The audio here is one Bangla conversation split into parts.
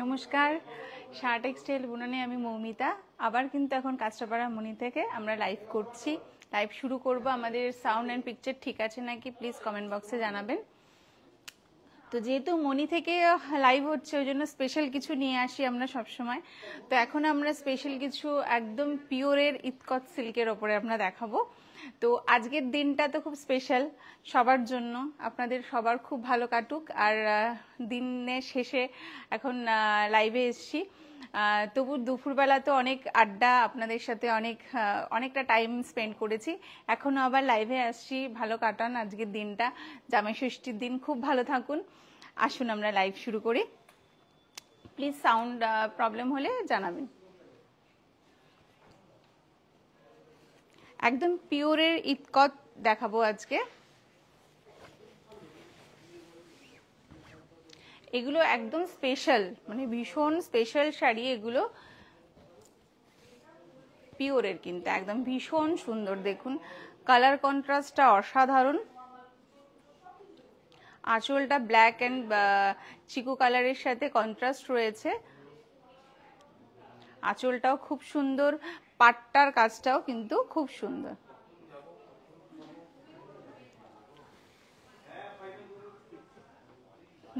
নমস্কার, শাহ টেক্সটাইল বুননে আমি মৌমিতা। আবার কিন্তু এখন কাঁচরাপাড়া মনি থেকে আমরা লাইভ করছি। লাইভ শুরু করব। আমাদের সাউন্ড অ্যান্ড পিকচার ঠিক আছে নাকি প্লিজ কমেন্ট বক্সে জানাবেন। তো যেহেতু মনি থেকে লাইভ হচ্ছে ওই জন্য স্পেশাল কিছু নিয়ে আসি আমরা সবসময়। তো এখন আমরা স্পেশাল কিছু একদম পিওরের ইতকত সিল্কের ওপরে আমরা দেখাবো। তো আজকের দিনটা তো খুব স্পেশাল সবার জন্য, আপনাদের সবার খুব ভালো কাটুক। আর দিনের শেষে এখন লাইভে এসছি, তবু দুপুরবেলা তো অনেক আড্ডা আপনাদের সাথে অনেকটা টাইম স্পেন্ড করেছি। এখনও আবার লাইভে আসছি, ভালো কাটান আজকের দিনটা, জামাই ষষ্ঠীর দিন, খুব ভালো থাকুন। আসুন আমরা লাইভ শুরু করি। প্লিজ সাউন্ড প্রবলেম হলে জানাবেন। একদম পিওরের ইতকত দেখাবো আজকে। এগুলো একদম স্পেশাল, মানে ভীষণ স্পেশাল শাড়ি এগুলো, পিওরের কিন্তু একদম ভীষণ সুন্দর। দেখুন কালার কন্ট্রাস্টটা অসাধারণ। আঁচলটা ব্ল্যাক অ্যান্ড চিকু কালারের সাথে কন্ট্রাস্ট রয়েছে। আঁচলটাও খুব সুন্দর, পাটটার কাজটাও কিন্তু খুব সুন্দর।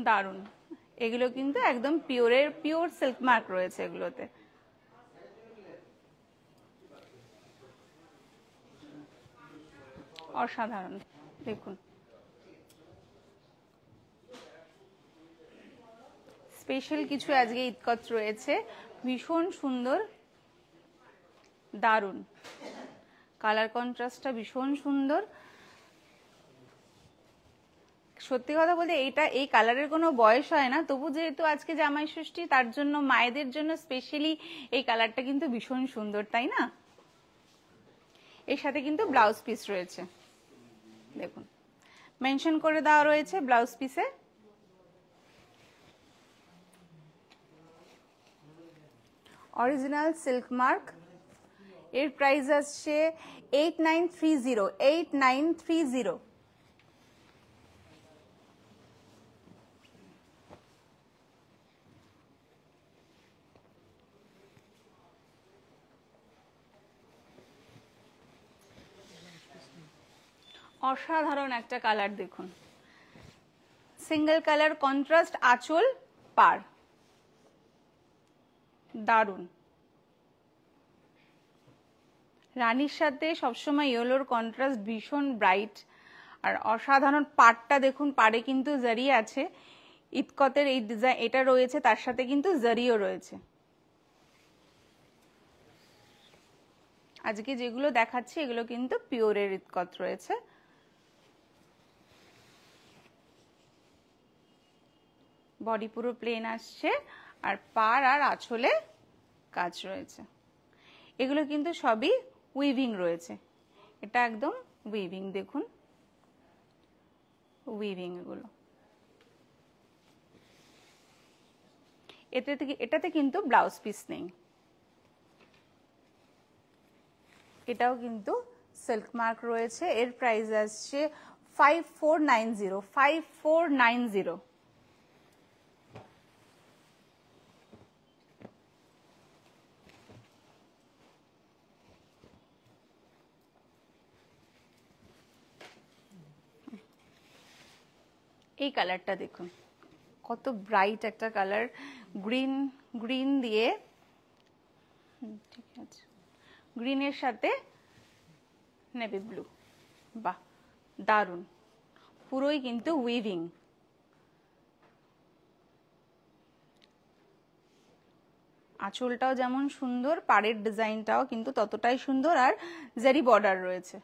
দারুণ। এগুলো কিন্তু একদম পিওর সিল্ক মার্ক রয়েছে এগুলোতে। অসাধারণ। দেখুন স্পেশাল কিছু আজকে ইতকত রয়েছে, ভীষণ সুন্দর, দারুণ। কালার কন্ট্রাস্টটা ভীষণ সুন্দর। সত্যি কথা বলতে এই কালারের কোনো বয়স হয় না, তবু যেহেতু আজকে জামাই ষষ্ঠী তার জন্য মায়েদের জন্য স্পেশালি এই কালারটা কিন্তু ভীষণ সুন্দর, তাই না? এর সাথে কিন্তু ব্লাউজ পিস রয়েছে, দেখুন মেনশন করে দেওয়া রয়েছে ব্লাউজ পিসে। Original silk mark. এর প্রাইস আসছে 8930। অসাধারণ একটা কালার, দেখুন সিঙ্গেল কালার কন্ট্রাস্ট, আঁচল পার, দারুণ। রানীর সাথে সবসময় ইয়েলোর কন্ট্রাস্ট ভীষণ ব্রাইট আর অসাধারণ। পাড়টা দেখুন, পাড়ে কিন্তু জারি আছে, ইতকতের এই ডিজাইন এটা রয়েছে, তার সাথে কিন্তু জারিও রয়েছে। আজকে যেগুলো দেখাচ্ছি এগুলো কিন্তু পিওরের ইতকত রয়েছে। বডি পুরো প্লেন আসছে আর পাড় আর আঁচলে কাজ রয়েছে। এগুলো কিন্তু সবই উইভিং রয়েছে, এটা একদম উইভিং, দেখুন উইভিং। এগুলো এটাতে কিন্তু ব্লাউজ পিস নেই। এটাও কিন্তু সিল্ক মার্ক রয়েছে। এর প্রাইস আসছে 5490। এই কালারটা দেখুন, কত ব্রাইট একটা কালার, গ্রিন গ্রিন দিয়ে, ঠিক আছে, গ্রিনের সাথে নেভি ব্লু, বাহ দারুণ, পুরোই কিন্তু উইভিং। আঁচলটাও যেমন সুন্দর, পাড়ের ডিজাইনটাও কিন্তু ততটাই সুন্দর, আর জারি বর্ডার রয়েছে,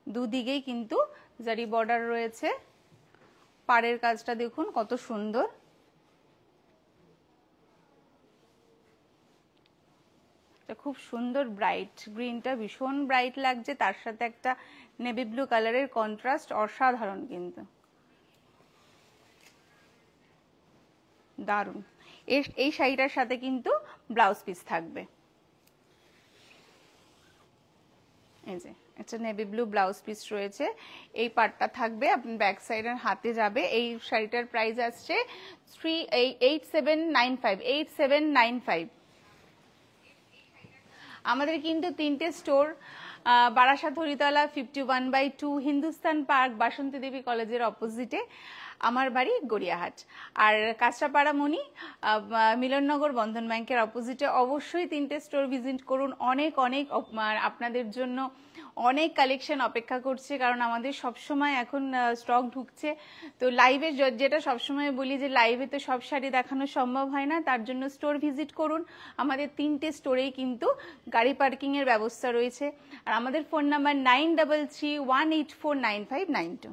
দুদিকেই কিন্তু জারি বর্ডার রয়েছে। পাড়ের কাজটা দেখুন কত সুন্দর, খুব সুন্দর ব্রাইট, গ্রিনটা ভীষণ ব্রাইট লাগছে, তার সাথে একটা নেভি ব্লু কালারের কন্ট্রাস্ট অসাধারণ কিন্তু, দারুণ। এই শাড়িটার সাথে কিন্তু ব্লাউজ পিস থাকবে, এই যে একটা নেভি ব্লু ব্লাউজ পিস রয়েছে, এই পার্টটা থাকবে আপনার ব্যাক সাইডের হাতে যাবে। এই শাড়িটার প্রাইস আসছে 8795। আমাদের কিন্তু 3টে স্টোর, বারাসাত হরিতলা 51/2, হিন্দুস্তান পার্ক, বাসন্তী দেবী কলেজের অপোজিটে, আমার বাড়ি গড়িয়াহাট। আর কাঁচরাপাড়া মনি, মিলননগর বন্ধন ব্যাংকের অপোজিটে। অবশ্যই 3টে স্টোর ভিজিট করুন, অনেক অনেক আপনাদের জন্য অনেক কালেকশন অপেক্ষা করছে, কারণ আমাদের সবসময় এখন স্টক ঢুকছে। তো লাইভে যেটা সবসময় বলি যে লাইভে তো সব শাড়ি দেখানো সম্ভব হয় না, তার জন্য স্টোর ভিজিট করুন। আমাদের 3টে স্টোরেই কিন্তু গাড়ি পার্কিংয়ের ব্যবস্থা রয়েছে। আর আমাদের ফোন নাম্বার 9331849592।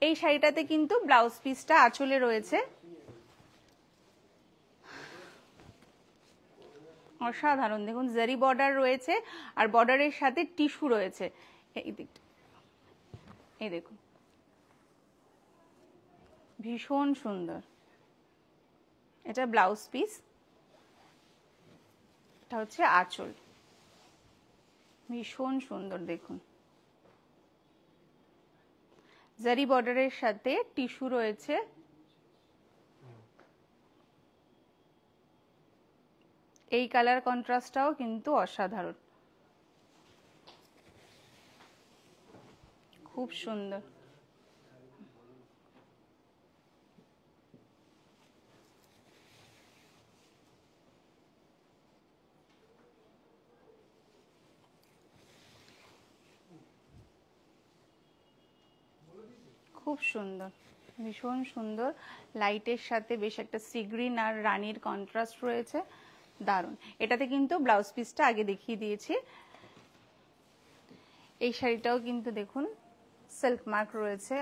এই শাড়িটাতে কিন্তু ব্লাউজ পিসটা আঁচলে রয়েছে, অসাধারণ, দেখুন জারি বর্ডার রয়েছে, আর বর্ডারের সাথে টিস্যু রয়েছে, এই দেখুন ভীষণ সুন্দর। এটা ব্লাউজ পিস, এটা হচ্ছে আঁচল, ভীষণ সুন্দর, দেখুন জারি বর্ডারের সাথে টিস্যু রয়েছে। এই কালার কন্ট্রাস্টটাও কিন্তু অসাধারণ, খুব সুন্দর। খুব সুন্দর, ভীষণ সুন্দর, লাইটের সাথে বেশ একটা সি গ্রিন আর রানীর কন্ট্রাস্ট রয়েছে, দারুণ। এটাতে কিন্তু ব্লাউজ পিসটা আগে দেখিয়ে দিয়েছি। এই শাড়িটাও কিন্তু দেখুন সিল্ক মার্ক রয়েছে,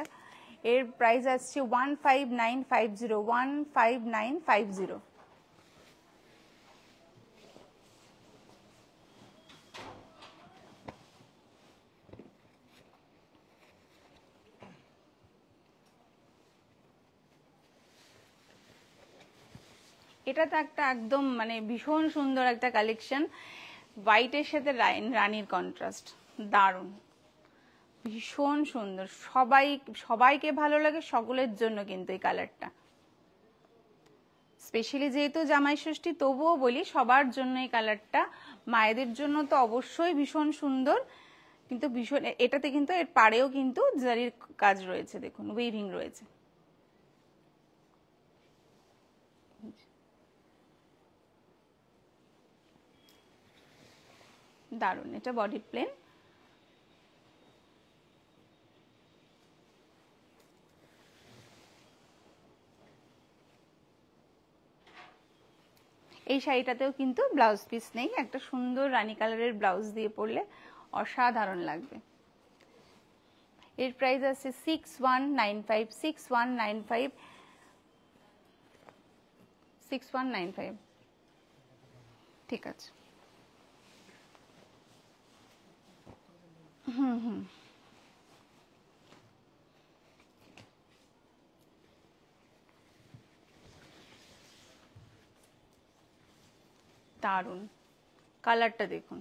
এর প্রাইস আসছে 15950। এটা তো একটা একদম মানে ভীষণ সুন্দর একটা কালেকশন, হোয়াইটের সাথে রানীর কন্ট্রাস্ট, দারুণ, ভীষণ সুন্দর, সবাইকে ভালো লাগে, সকলের জন্য কিন্তু এই কালারটা, স্পেশালি যেহেতু জামাই ষষ্ঠী, তবুও বলি সবার জন্য এই কালারটা, মায়েদের জন্য তো অবশ্যই ভীষণ সুন্দর, কিন্তু ভীষণ, এটাতে কিন্তু এর পাড়েও কিন্তু জারির কাজ রয়েছে, দেখুন উইভিং রয়েছে, দারুণ। এটা বডি প্লেন, এই শাড়িটাতেও কিন্তু ব্লাউজ পিস নেই, একটা সুন্দর রানী কালারের ব্লাউজ দিয়ে পরলে অসাধারণ লাগবে। এর প্রাইস আছে 6195। ঠিক আছে, দারুণ, কালারটা দেখুন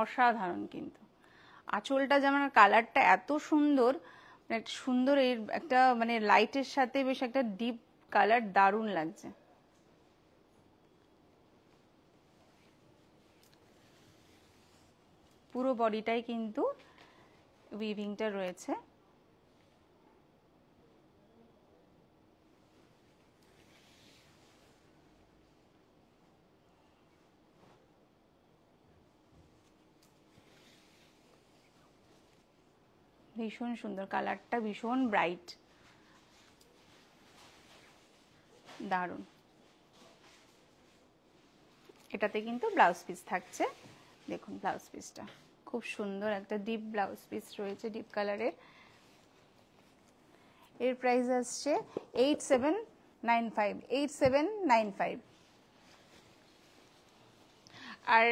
অসাধারণ কিন্তু, আঁচলটা যেমন, কালারটা এত সুন্দর, সুন্দর, এর একটা মানে লাইটের সাথে বেশ একটা ডিপ কালার, দারুণ লাগছে। পুরো বডিটাই কিন্তু উইভিংটা রয়েছে। ভীষণ সুন্দর, কালারটা ভীষণ ব্রাইট, দারুণ। এটাতে কিন্তু ব্লাউজ পিস থাকছে, দেখুন ব্লাউজ পিসটা খুব সুন্দর একটা ডিপ ব্লাউজ পিস রয়েছে, ডিপ কালারের। এর প্রাইস আসছে 8795। আর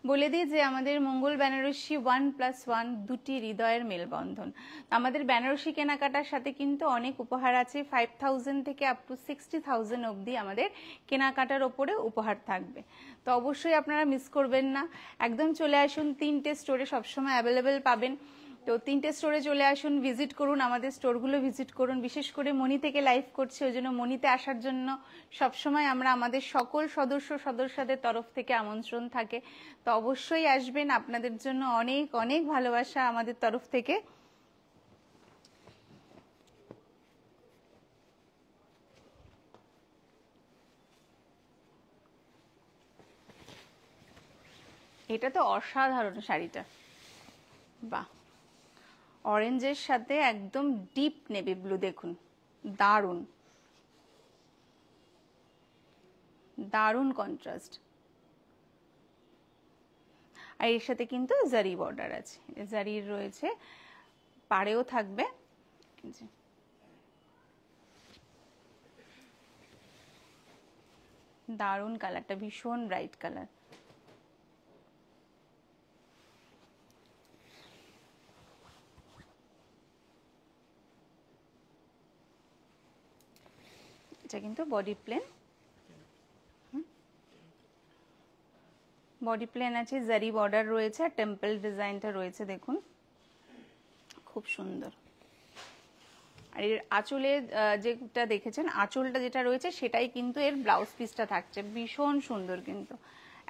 বলে দিই যে আমাদের মঙ্গল বেনারসি 1+1 দুটি হৃদয়ের মেলবন্ধন। আমাদের বেনারসি কেনাকাটার সাথে কিন্তু অনেক উপহার আছে, 5000 থেকে আপ টু 60,000 অবধি আমাদের কেনাকাটার ওপরে উপহার থাকবে। তো অবশ্যই আপনারা মিস করবেন না, একদম চলে আসুন। 3টে স্টোরে সবসময় অ্যাভেলেবেল পাবেন। তো 3টে স্টোরে চলে আসুন, ভিজিট করুন, আমাদের স্টোরগুলো ভিজিট করুন। বিশেষ করে মনি থেকে লাইভ করছি, ওই জন্য মনিতে আসার জন্য সবসময় আমরা আমাদের সকল সদস্যদের তরফ থেকে আমন্ত্রণ থাকে। তো অবশ্যই আসবেন, আপনাদের জন্য অনেক অনেক ভালোবাসা আমাদের তরফ থেকে। এটা তো অসাধারণ শাড়িটা, বাহ, অরেঞ্জের সাথে একদম ডিপ নেভি ব্লু, দেখুন দারুণ দারুণ কন্ট্রাস্ট। আর এর সাথে কিন্তু জারি বর্ডার আছে, জারির রয়েছে, পাড়েও থাকবে। দারুণ কালারটা, ভীষণ ব্রাইট কালার। এটা কিন্তু বডি প্লেন, বডি প্লেন আছে, জারি বর্ডার রয়েছে, আর টেম্পল ডিজাইনটা রয়েছে, দেখুন খুব সুন্দর। আর এর আঁচলে যেটা দেখেছেন, আঁচলটা যেটা রয়েছে সেটাই কিন্তু এর ব্লাউজ পিসটা থাকছে, ভীষণ সুন্দর, কিন্তু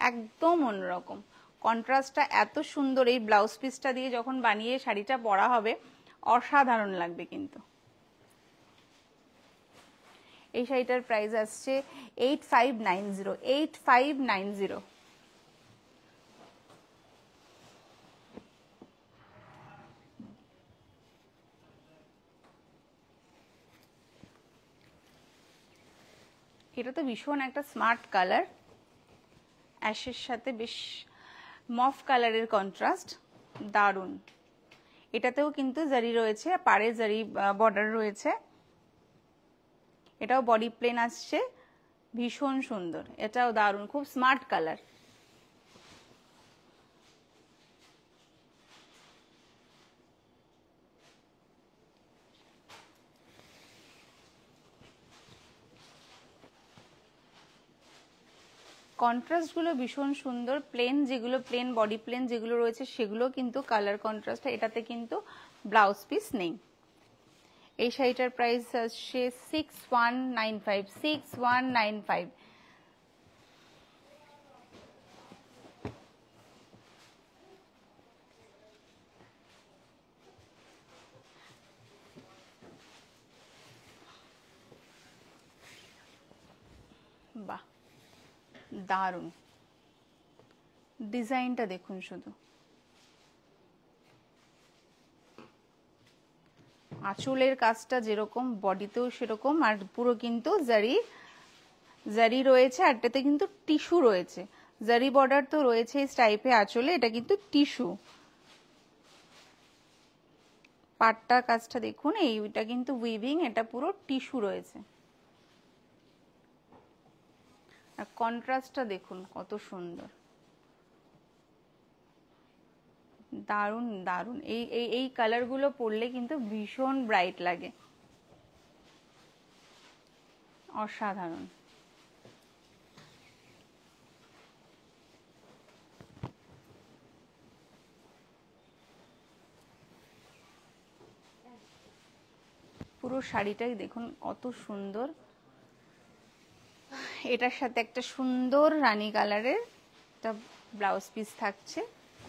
একদম অন্যরকম কন্ট্রাস্টটা এত সুন্দর। এই ব্লাউজ পিসটা দিয়ে যখন বানিয়ে শাড়িটা পরা হবে অসাধারণ লাগবে কিন্তু। এই শাড়িটার প্রাইস আসছে 8590। এটা তো ভীষণ একটা স্মার্ট কালার, অ্যাশের সাথে বেশ মফ কালারের কন্ট্রাস্ট, দারুণ। এটাতেও কিন্তু জারি রয়েছে, পাড়ে জারি বর্ডার রয়েছে। এটাও বডি প্লেন আসছে, ভীষণ সুন্দর, এটাও দারুণ, খুব স্মার্ট কালার। কন্ট্রাস্টগুলো ভীষণ সুন্দর, প্লেন যেগুলো প্লেন বডি প্লেন যেগুলো রয়েছে সেগুলো কিন্তু কালার কন্ট্রাস্ট, এটাতে কিন্তু ব্লাউজ পিস নেই। এই শাড়িটার প্রাইস আসছে 6195। বাহ, দারুণ ডিজাইনটা দেখুন শুধু, আঁচলের কাজটা যেরকম বডিতেও সেরকম, আর পুরো কিন্তু জারি রয়েছে, আর এটাতে কিন্তু টিস্যু রয়েছে, জারি বর্ডার তো রয়েছে এই স্টাইপে আঁচলে, এটা কিন্তু টিস্যু। পাটটার কাজটা দেখুন, এইটা কিন্তু উইভিং, এটা পুরো টিস্যু রয়েছে। আর কন্ট্রাস্টটা দেখুন কত সুন্দর, দারুণ দারুণ। এই কালারগুলো পরলে কিন্তু ভীষণ ব্রাইট লাগে, অসাধারণ। পুরো শাড়িটাই দেখুন কত সুন্দর। এটার সাথে একটা সুন্দর রানী কালারের একটা ব্লাউজ পিস থাকছে,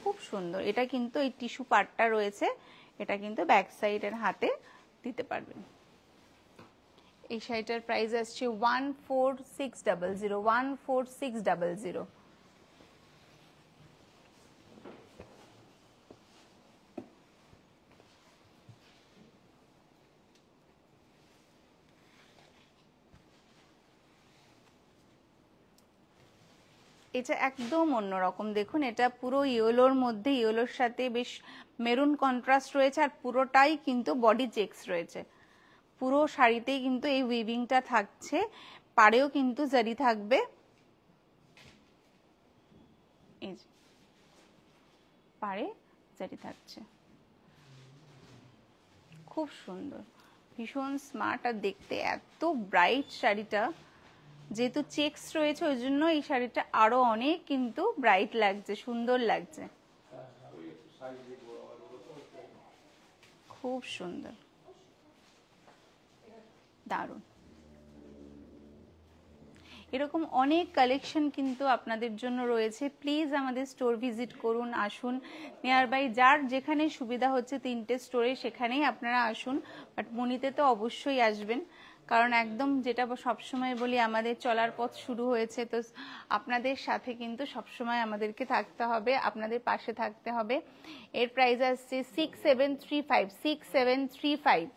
খুব সুন্দর। এটা কিন্তু এই টিস্যু পার্টটা রয়েছে, এটা কিন্তু ব্যাক সাইডের হাতে দিতে পারবেন। এই শাড়িটার প্রাইস আসছে 14600, 14600। এটা একদম অন্যরকম, দেখুন এটা পুরো ইয়েলোর মধ্যে, ইয়েলোর সাথে বেশ মেরুন কন্ট্রাস্ট রয়েছে, আর পুরোটাই কিন্তু বডি চেকস রয়েছে। পুরো শাড়িতেই কিন্তু এই উইভিংটা থাকছে, পাড়েও কিন্তু জারি থাকবে, এই যে পাড়ে জারি থাকছে, খুব সুন্দর, ভীষণ স্মার্ট। আর দেখতে এত ব্রাইট শাড়িটা, যেহেতু চেকস রয়েছে ওই জন্য এই শাড়িটা আরো অনেক কিন্তু ব্রাইট লাগছে, সুন্দর লাগছে, খুব সুন্দর, দারুণ। এরকম অনেক কালেকশন কিন্তু আপনাদের জন্য রয়েছে। প্লিজ আমাদের স্টোর ভিজিট করুন, আসুন, নিয়ার বাই যার যেখানে সুবিধা হচ্ছে 3টে স্টোরে সেখানেই আপনারা আসুন, বাট মনিতে তো অবশ্যই আসবেন, কারণ একদম যেটা সবসময় বলি, আমাদের চলার পথ শুরু হয়েছে, তো আপনাদের সাথে কিন্তু সবসময় আমাদেরকে থাকতে হবে, আপনাদের পাশে থাকতে হবে। এর প্রাইস আসছে 6735, 6735।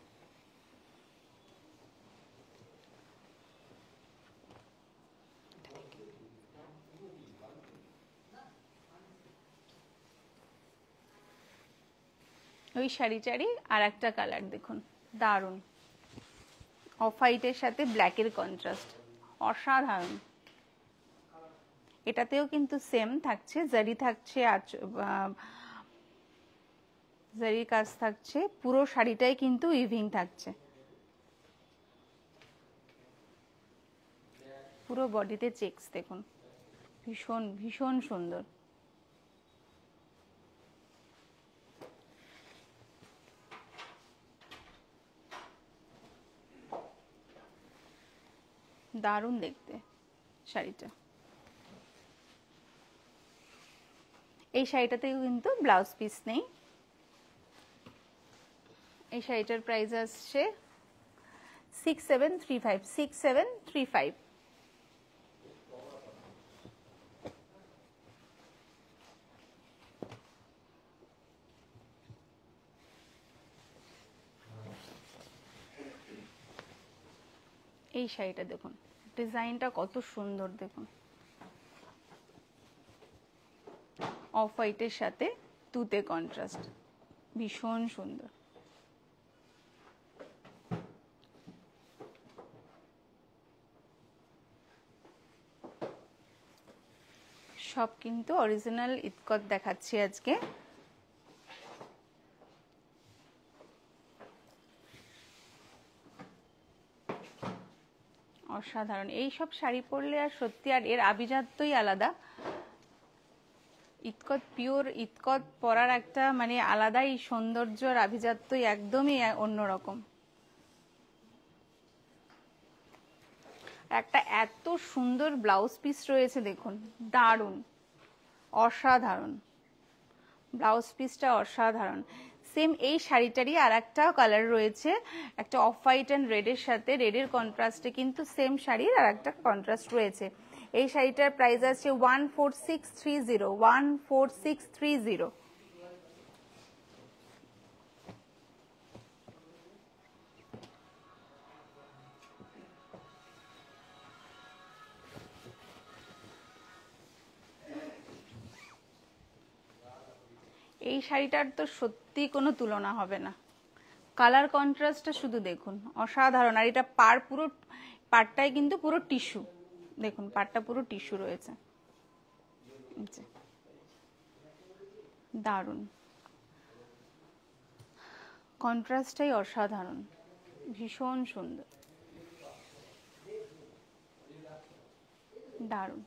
ওই শাড়িটারই আর একটা কালার দেখুন, দারুণ, অফ হোয়াইটের সাথে ব্ল্যাকের কন্ট্রাস্ট, অসাধারণ। এটাতেও কিন্তু সেম থাকছে, জারি থাকছে, জারির কাজ থাকছে, পুরো শাড়িটাই কিন্তু উইভিং থাকছে, পুরো বডিতে চেকস দেখুন, ভীষণ ভীষণ সুন্দর। দারুণ দেখতে শাড়িটা। এই শাড়িটাতেও কিন্তু ব্লাউজ পিস নেই। এই শাড়িটার প্রাইস আসছে 6735, 6735। এই শাড়িটা দেখুন, ডিজাইনটা কত সুন্দর দেখুন, অফ হোয়াইটের সাথে তুতে কন্ট্রাস্ট, ভীষণ সুন্দর। সব কিন্তু অরিজিনাল ইতকত দেখাচ্ছি আজকে। অসাধারণ, এই সব শাড়ি পরলে আর সত্যি, আর এর আভিজাত্যই আলাদা। ইতকত, পিওর ইতকত পরার একটা মানে আলাদাই সৌন্দর্য, আর আভিজাত্যই একদমই অন্যরকম। একটা এত সুন্দর ব্লাউজ পিস রয়েছে দেখুন, দারুণ, অসাধারণ, ব্লাউজ পিসটা অসাধারণ। সেম এই শাড়িটারই আর একটা কালার রয়েছে, একটা অফ হোয়াইট অ্যান্ড রেডের সাথে, রেডের কন্ট্রাস্টে কিন্তু সেম শাড়ির আর একটা কন্ট্রাস্ট রয়েছে। এই শাড়িটার প্রাইস আছে 14630, 14630। এই শাড়িটার তো সত্যি কোনো তুলনা হবে না, কালার কন্ট্রাস্টটা শুধু দেখুন, অসাধারণ। আর এটা পুরো পাড়টাই কিন্তু পুরো টিস্যু, দেখুন পাড়টা পুরো টিস্যু রয়েছে, দারুণ, কন্ট্রাস্টটাই অসাধারণ, ভীষণ সুন্দর, দারুণ।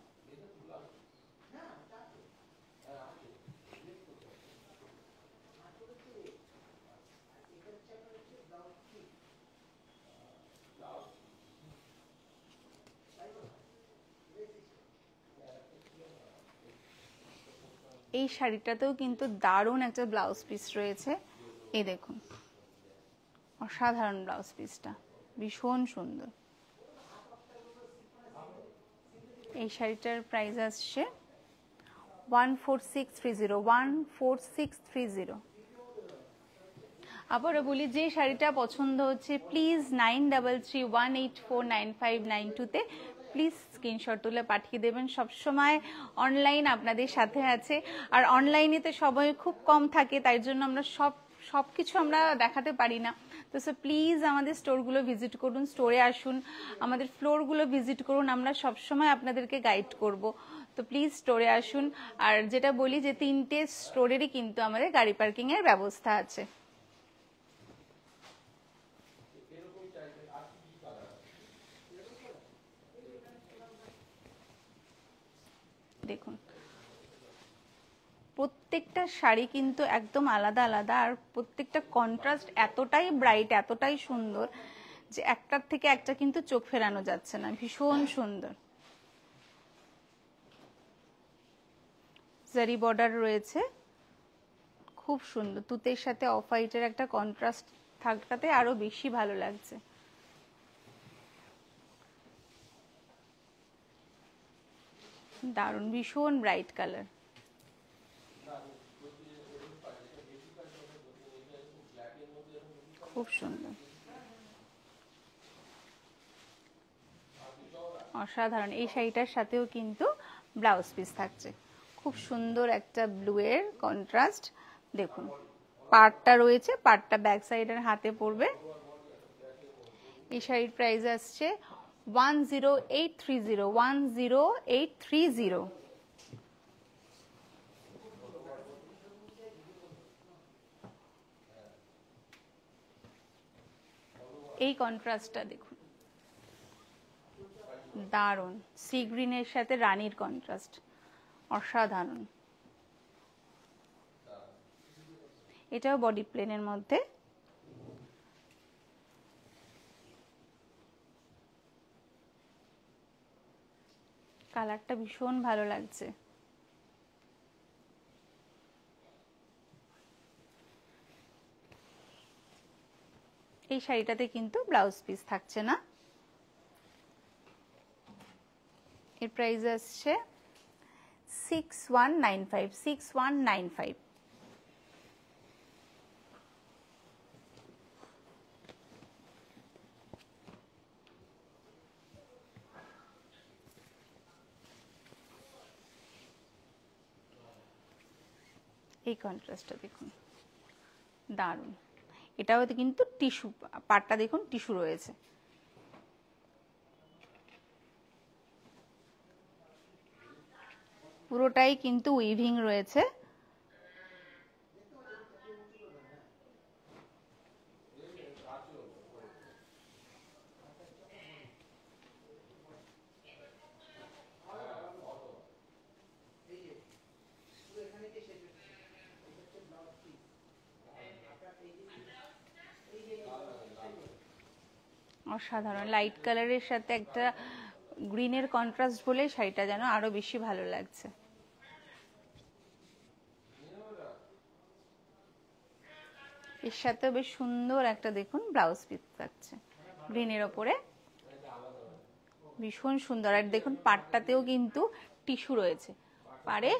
এই শাড়িটাতেও কিন্তু দারুণ একটা ব্লাউজ পিস রয়েছে, এই দেখুন অসাধারণ ব্লাউজ পিসটা, ভীষণ সুন্দর। এই শাড়িটার প্রাইস আসছে 14630, 14630। আবারও বলি, যে শাড়িটা পছন্দ হচ্ছে প্লিজ 9331849592-তে প্লিজ স্ক্রিনশট তুলে পাঠিয়ে দেবেন। সবসময় অনলাইন আপনাদের সাথে আছে, আর অনলাইনে তো সময় খুব কম থাকে, তাই জন্য আমরা সব কিছু আমরা দেখাতে পারি না। তো সো প্লিজ আমাদের স্টোরগুলো ভিজিট করুন, স্টোরে আসুন, আমাদের ফ্লোরগুলো ভিজিট করুন, আমরা সবসময় আপনাদেরকে গাইড করব। তো প্লিজ স্টোরে আসুন। আর যেটা বলি যে 3টে স্টোরেরই কিন্তু আমাদের গাড়ি পার্কিংয়ের ব্যবস্থা আছে। দেখুন প্রত্যেকটা শাড়ি কিন্তু একদম আলাদা আলাদা, আর প্রত্যেকটা কন্ট্রাস্ট এতটাই ব্রাইট, এতটাই সুন্দর যে একটার থেকে একটা কিন্তু চোখ ফেরানো যাচ্ছে না, ভীষণ সুন্দর। জারি বর্ডার রয়েছে, খুব সুন্দর। তুতের সাথে অফ হোয়াইটের একটা কন্ট্রাস্ট থাকাতে আরো বেশি ভালো লাগছে। দারুণ, ভীষণ ব্রাইট কালার। খুব সুন্দর, অসাধারণ। এই শাড়িটার সাথেও কিন্তু ব্লাউজ পিস থাকছে, খুব সুন্দর একটা ব্লু এর কন্ট্রাস্ট। দেখুন পাড়টা রয়েছে, পাড়টা ব্যাক সাইডের হাতে পড়বে। এই শাড়ির প্রাইস আসছে 10830, 10830। এই কন্ট্রাস্টটা দেখুন, দারুণ। সি গ্রিনের সাথে রানীর কন্ট্রাস্ট অসাধারণ। এটাও বডি প্লেনের মধ্যে, কালারটা ভীষণ ভালো লাগছে। এই শাড়িটাতে কিন্তু ব্লাউজ পিস থাকছে না। এর প্রাইস আসছে 6195, 6195। এই কন্ট্রাস্টটা দেখুন, দারুণ। এটাও কিন্তু টিস্যু, পাটটা দেখুন টিস্যু রয়েছে। পুরোটাই কিন্তু উইভিং রয়েছে। অসাধারণ, লাইট কালারের সাথে একটা গ্রিনের কন্ট্রাস্ট বলে শাড়িটা যেন আরো বেশি ভালো লাগছে। এর সাথে বেশ সুন্দর একটা দেখুন ব্লাউজ পিস থাকছে গ্রিনের ওপরে, ভীষণ সুন্দর। আর দেখুন পাটটাতেও কিন্তু টিস্যু রয়েছে, পাড়ে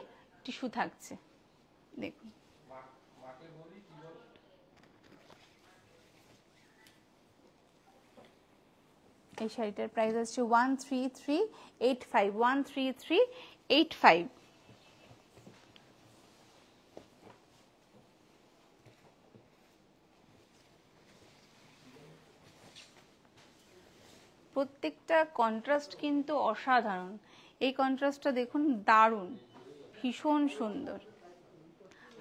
টিস্যু থাকছে দেখুন। এই শাড়িটার প্রাইস আছে 13385, 13385। প্রত্যেকটা কন্ট্রাস্ট কিন্তু অসাধারণ। এই কন্ট্রাস্টটা দেখুন, দারুণ, ভীষণ সুন্দর।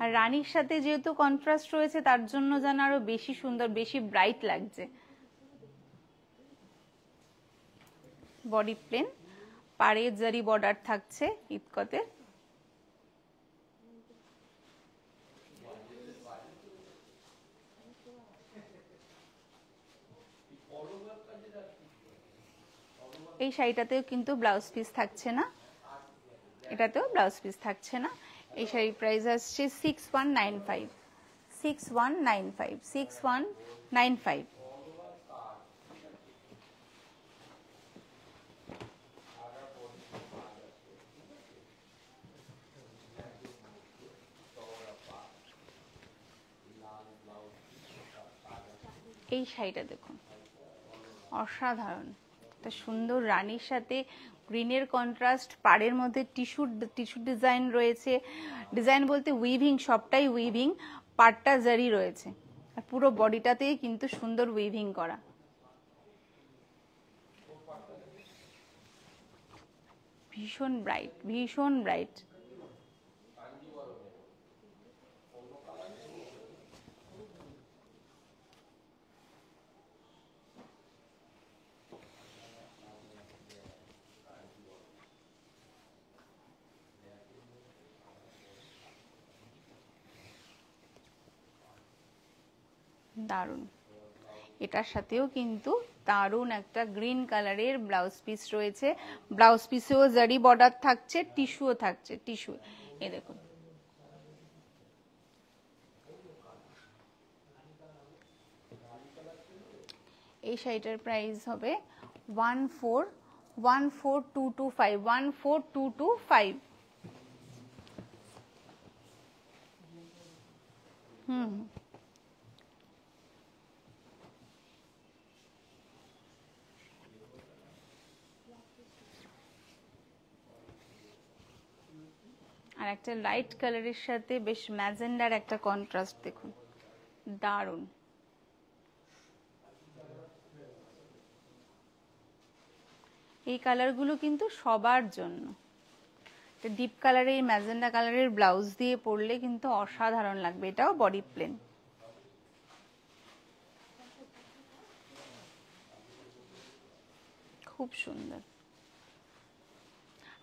আর রানীর সাথে যেহেতু কন্ট্রাস্ট রয়েছে তার জন্য যেন আরো বেশি সুন্দর, বেশি ব্রাইট লাগছে। বডি প্লেন, পাড়ে জারি বর্ডার থাকছে ইতকতে। এই শাড়িটাতেও কিন্তু ব্লাউজ পিস থাকছে না, এটাতেও ব্লাউজ পিস থাকছে না। এই শাড়ির প্রাইস আসছে 6195, 6195, 6195। এই শাড়িটা দেখুন, অসাধারণ, একটা সুন্দর রানীর সাথে গ্রিনের কন্ট্রাস্ট, পাড়ের মধ্যে টিস্যু ডিজাইন রয়েছে, ডিজাইন বলতে উইভিং, সবটাই উইভিং, পাড়টা জারি রয়েছে, আর পুরো বডিটাতেই কিন্তু সুন্দর উইভিং করা। ভীষণ ব্রাইট, ভীষণ ব্রাইট। দারুণ, এটার সাথেও কিন্তু দারুণ একটা গ্রিন কালারের ব্লাউজ পিস রয়েছে, ব্লাউজ পিসেও জারি বর্ডার থাকছে, টিস্যুও থাকছে, টিস্যু। এই দেখুন, এই শাড়িটার প্রাইস হবে 14225, 14225। আর একটা লাইট কালারের সাথে বেশ ম্যাজেন্ডার একটা কন্ট্রাস্ট দেখুন, দারুণ। এই কালারগুলো কিন্তু সবার জন্য। ডিপ কালারের, ম্যাজেন্ডা কালারের ব্লাউজ দিয়ে পরলে কিন্তু অসাধারণ লাগবে। এটাও বডি প্লেন। খুব সুন্দর।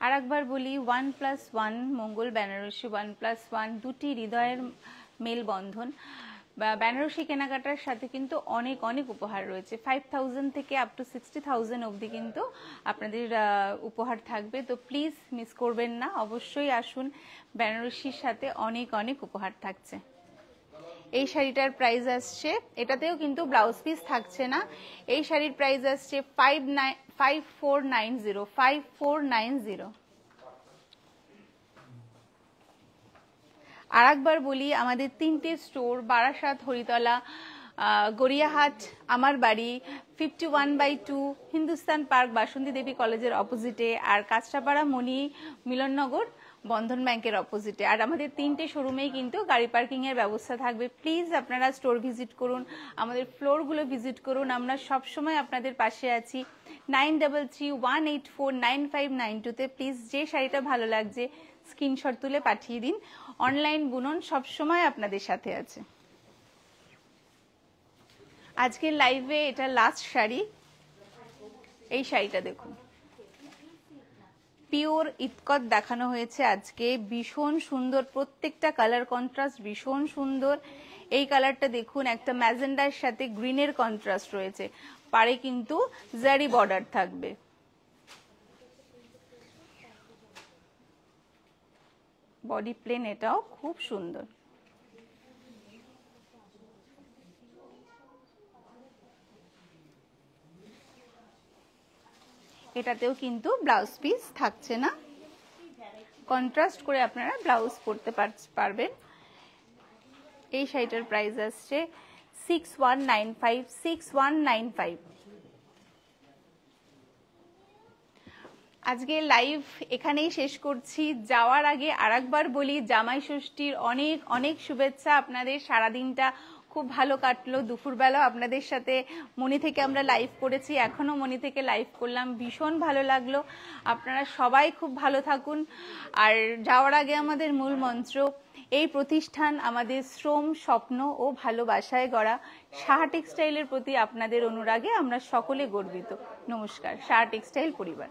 আর একবার বলি, 1+1 মঙ্গল বেনারসি, 1+1 দুটি হৃদয়ের মেলবন্ধন। বেনারসি কেনাকাটার সাথে কিন্তু অনেক অনেক উপহার রয়েছে, 5000 থেকে আপ টু 60,000 অবধি কিন্তু আপনাদের উপহার থাকবে। তো প্লিজ মিস করবেন না, অবশ্যই আসুন, বেনারসির সাথে অনেক অনেক উপহার থাকছে। এই শাড়িটার প্রাইস আসছে, এটাতেও কিন্তু ব্লাউজ পিস থাকছে না, এই শাড়ির প্রাইস আসছে 5490, 5490। আর একবার বলি, আমাদের 3টে স্টোর, বারাসাত, হরিতলা, গড়িয়াহাট, আমার বাড়ি, 51/2 হিন্দুস্তান পার্ক, বাসন্তী দেবী কলেজের অপোজিটে, আর কাঁচরাপাড়া মণি মিলননগর বন্ধন ব্যাংকের অপোজিটে। আর আমাদের 3টে শোরুমেই কিন্তু গাড়ি পার্কিং এর ব্যবস্থা থাকবে। প্লিজ আপনারা স্টোর ভিজিট করুন, আমাদের ফ্লোরগুলো ভিজিট করুন, আমরা সবসময় আপনাদের পাশে আছি। 9331849592-তে প্লিজ যে শাড়িটা ভালো লাগছে স্ক্রিনশট তুলে পাঠিয়ে দিন। অনলাইন বুনন সবসময় আপনাদের সাথে আছে। আজকের লাইভে এটা লাস্ট শাড়ি, এই শাড়িটা দেখুন, পিওর ইতকত দেখানো হয়েছে আজকে, ভীষণ সুন্দর, প্রত্যেকটা কালার কন্ট্রাস্ট ভীষণ সুন্দর। এই কালারটা দেখুন, একটা ম্যাজেন্ডার সাথে গ্রিনের কন্ট্রাস্ট রয়েছে, পাড়ে কিন্তু জারি বর্ডার থাকবে। বডি প্লেন, এটাও খুব সুন্দর। এটাতেও কিন্তু ব্লাউজ পিস থাকছে না, কন্ট্রাস্ট করে আপনারা ব্লাউজ পরতে পারবেন। এই শাড়িটার প্রাইস আসছে 6195, 6195। আজকে লাইভ এখানেই শেষ করছি। যাওয়ার আগে আরেকবার বলি, জামাই ষষ্ঠীর অনেক অনেক শুভেচ্ছা আপনাদের। সারাদিনটা খুব ভালো কাটলো, দুপুরবেলা আপনাদের সাথে মনি থেকে আমরা লাইভ করেছি, এখনো মনি থেকে লাইভ করলাম, ভীষণ ভালো লাগলো। আপনারা সবাই খুব ভালো থাকুন। আর যাওয়ার আগে আমাদের মূল মন্ত্র, এই প্রতিষ্ঠান আমাদের শ্রম, স্বপ্ন ও ভালোবাসায় গড়া। সাহা টেক্সটাইলের প্রতি আপনাদের অনুরাগে আমরা সকলে গর্বিত। নমস্কার। সাহা টেক্সটাইল পরিবার।